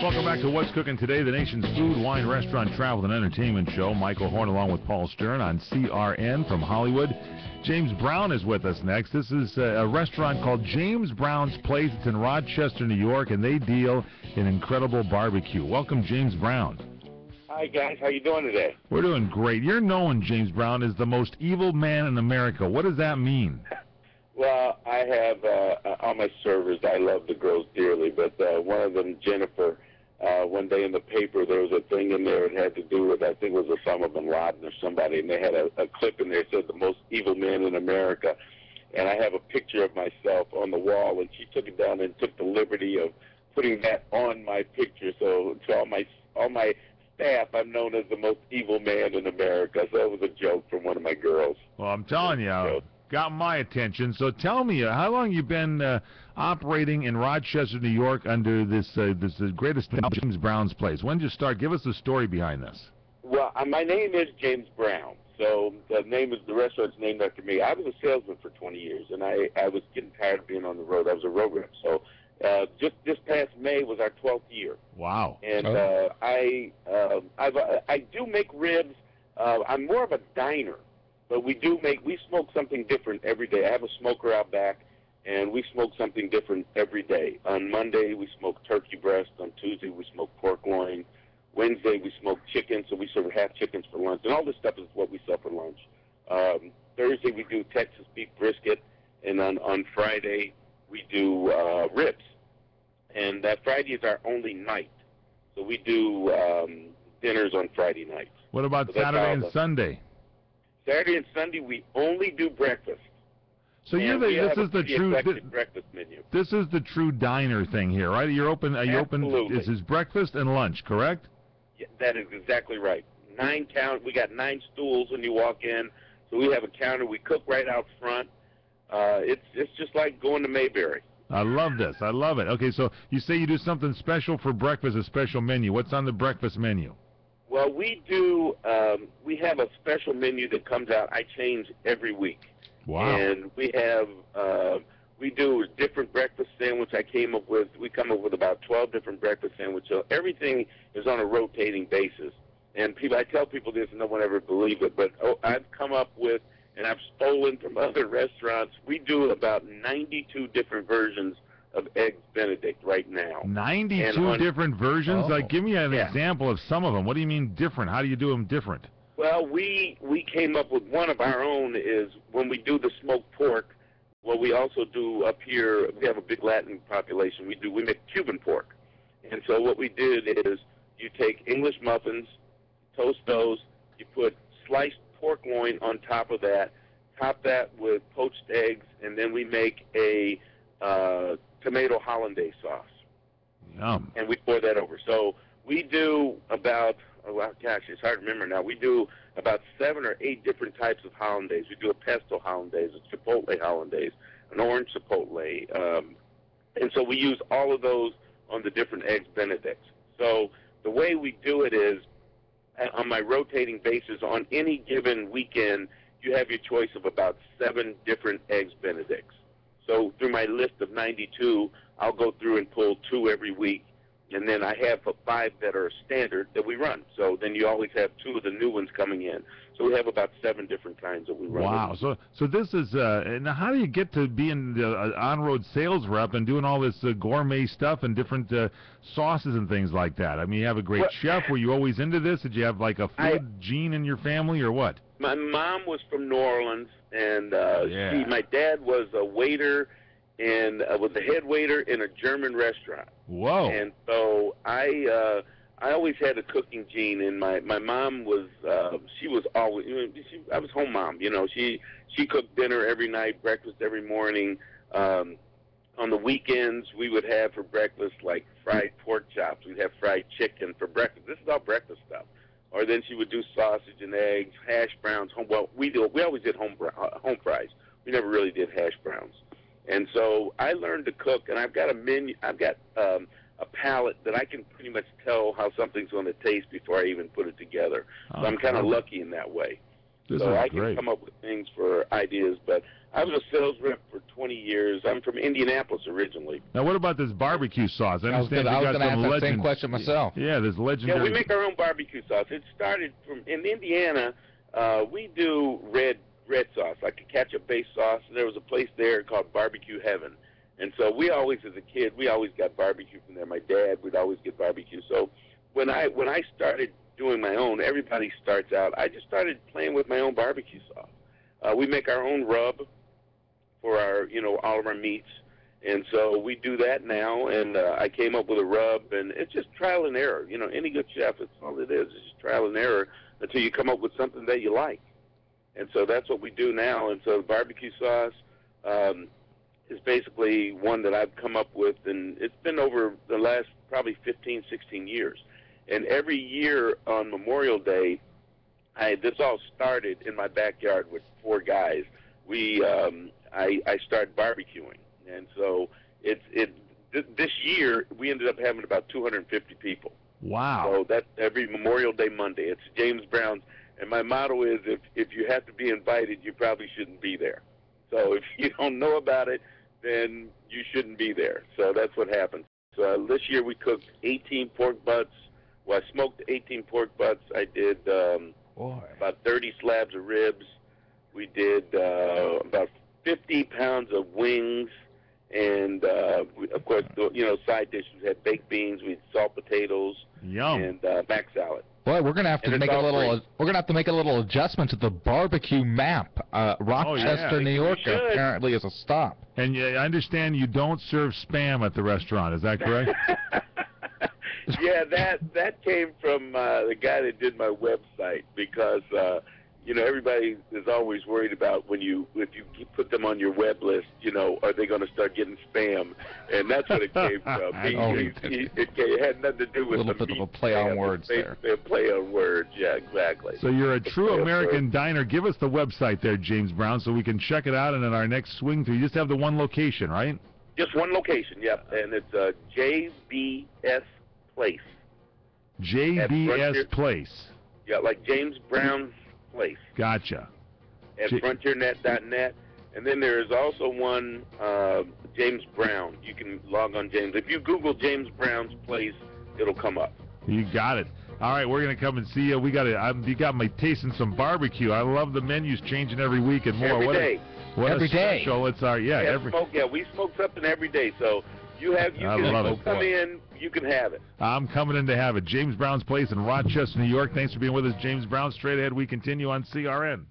Welcome back to What's Cooking Today, the nation's food, wine, restaurant, travel, and entertainment show. Michael Horn along with Paul Stern on CRN from Hollywood. James Brown is with us next. This is a restaurant called James Brown's Place. It's in Rochester, New York, and they deal in incredible barbecue. Welcome, James Brown. Hi, guys. How you doing today? We're doing great. You're known, James Brown, as the most evil man in America. What does that mean? Well, I have all my servers. I love the girls dearly, but one of them, Jennifer, one day in the paper there was a thing in there. It had to do with, I think it was Osama bin Laden or somebody, and they had a clip in there that said the most evil man in America. And I have a picture of myself on the wall, and she took it down and took the liberty of putting that on my picture. So to all my staff, I'm known as the most evil man in America. So it was a joke from one of my girls. Well, I'm telling you, got my attention. So tell me, how long you been operating in Rochester, New York, under this greatest James Brown's Place? When did you start? Give us the story behind this. Well, my name is James Brown, so the restaurant's named after me. I was a salesman for 20 years, and I was getting tired of being on the road. I was a road rep. So just this past May was our 12th year. Wow. And I do make ribs. I'm more of a diner. But we smoke something different every day. I have a smoker out back, and we smoke something different every day. On Monday, we smoke turkey breast. On Tuesday, we smoke pork loin. Wednesday, we smoke chicken, so we serve half chickens for lunch. And all this stuff is what we sell for lunch. Thursday, we do Texas beef brisket. And on Friday, we do ribs. And that Friday is our only night. So we do dinners on Friday nights. What about Saturday and Sunday? Saturday and Sunday, we only do breakfast. So this is the true breakfast menu. This is the true diner thing here, right? You're open. Absolutely. This is breakfast and lunch, correct? Yeah, that is exactly right. We got 9 stools when you walk in. So we have a counter. We cook right out front. It's just like going to Mayberry. I love this. I love it. Okay, so you say you do something special for breakfast, a special menu. What's on the breakfast menu? Well, we do. We have a special menu that comes out. I change every week. Wow. And we have. We do a different breakfast sandwich. We come up with about 12 different breakfast sandwiches. So everything is on a rotating basis. And I tell people this, and no one ever believes it. But I've come up with, and I've stolen from other restaurants. We do about 92 different versions of Eggs Benedict right now. 92 different versions? Oh, Like, give me an example of some of them. What do you mean different? How do you do them different? Well, we came up with one of our own is when we do the smoked pork, what we also do up here, we have a big Latin population. We make Cuban pork. And so what we did is you take English muffins, toast those, you put sliced pork loin on top of that, top that with poached eggs, and then we make a tomato hollandaise sauce. Yum. And we pour that over. So we do about, it's hard to remember now. We do about 7 or 8 different types of hollandaise. We do a pesto hollandaise, a chipotle hollandaise, an orange chipotle. And so we use all of those on the different Eggs Benedicts. So the way we do it is, on my rotating basis, on any given weekend, you have your choice of about 7 different Eggs Benedicts. So through my list of 92, I'll go through and pull 2 every week. And then I have 5 that are standard that we run. So then you always have 2 of the new ones coming in. So we have about 7 different kinds that we run. Wow. So this is, now how do you get to being the on-road sales rep and doing all this gourmet stuff and different sauces and things like that? I mean, you have a great chef. Were you always into this? Did you have like a food gene in your family or what? My mom was from New Orleans, and my dad was a waiter and was the head waiter in a German restaurant. Whoa. And so I always had a cooking gene, and my mom was she was always, I was home mom, she cooked dinner every night, breakfast every morning. On the weekends we would have for breakfast like fried pork chops, we'd have fried chicken for breakfast. This is all breakfast stuff. Or then she would do sausage and eggs, hash browns. We always did home fries. We never really did hash browns. And so I learned to cook, and I've got a menu. I've got a palate that I can pretty much tell how something's going to taste before I even put it together. So I'm kind of lucky in that way. So I can come up with things for ideas, but I was a sales rep for 20 years. I'm from Indianapolis originally. Now, what about this barbecue sauce? I understand I was going to ask that same question myself. Yeah, there's legendary. Yeah, we make our own barbecue sauce. It started in Indiana. We do red sauce, like a ketchup-based sauce. There was a place there called Barbecue Heaven. And so we always, as a kid, we always got barbecue from there. My dad would always get barbecue. So when I started doing my own, everybody starts out. I just started playing with my own barbecue sauce. We make our own rub for our, all of our meats. And so we do that now, and I came up with a rub, and it's just trial and error. Any good chef, it's all it is. It's just trial and error until you come up with something that you like. And so that's what we do now. And so the barbecue sauce is basically one that I've come up with, and it's been over the last probably 15, 16 years. And every year on Memorial Day, this all started in my backyard with 4 guys. I started barbecuing, and so this year we ended up having about 250 people. Wow! So that's every Memorial Day Monday. It's James Brown's, and my motto is if you have to be invited, you probably shouldn't be there. So if you don't know about it, then you shouldn't be there. So that's what happened. So this year we cooked 18 pork butts. Well, I smoked 18 pork butts. I did about 30 slabs of ribs. We did about 50 pounds of wings, and of course, side dishes. We had baked beans, we had salt potatoes, yum, and mac salad. Boy, we're gonna have to make a little. We're gonna have to make a little adjustment to the barbecue map. Rochester, New York, apparently is a stop. And I understand you don't serve Spam at the restaurant. Is that correct? Yeah, that came from the guy that did my website, because everybody is always worried about if you put them on your web list, are they going to start getting spam? And that's what it came from. It had nothing to do with a little bit of a play on words there. A play on words, yeah, exactly. So you're a true American diner. Give us the website there, James Brown, so we can check it out. And in our next swing through, you just have the one location, right? Just one location, yep. And it's JBS Place. JBS Place. Yeah, like James Brown's Place. Gotcha. At frontiernet.net. And then there is also one, James Brown. You can log on James. If you Google James Brown's Place, it'll come up. You got it. All right, we're going to come and see you. You got me tasting some barbecue. I love the menus changing every week and more. Every day. What every a day. Special. It's our, we smoke something every day. So you can come in, you can have it. I'm coming in to have it. James Brown's Place in Rochester, New York. Thanks for being with us, James Brown. Straight ahead, we continue on CRN.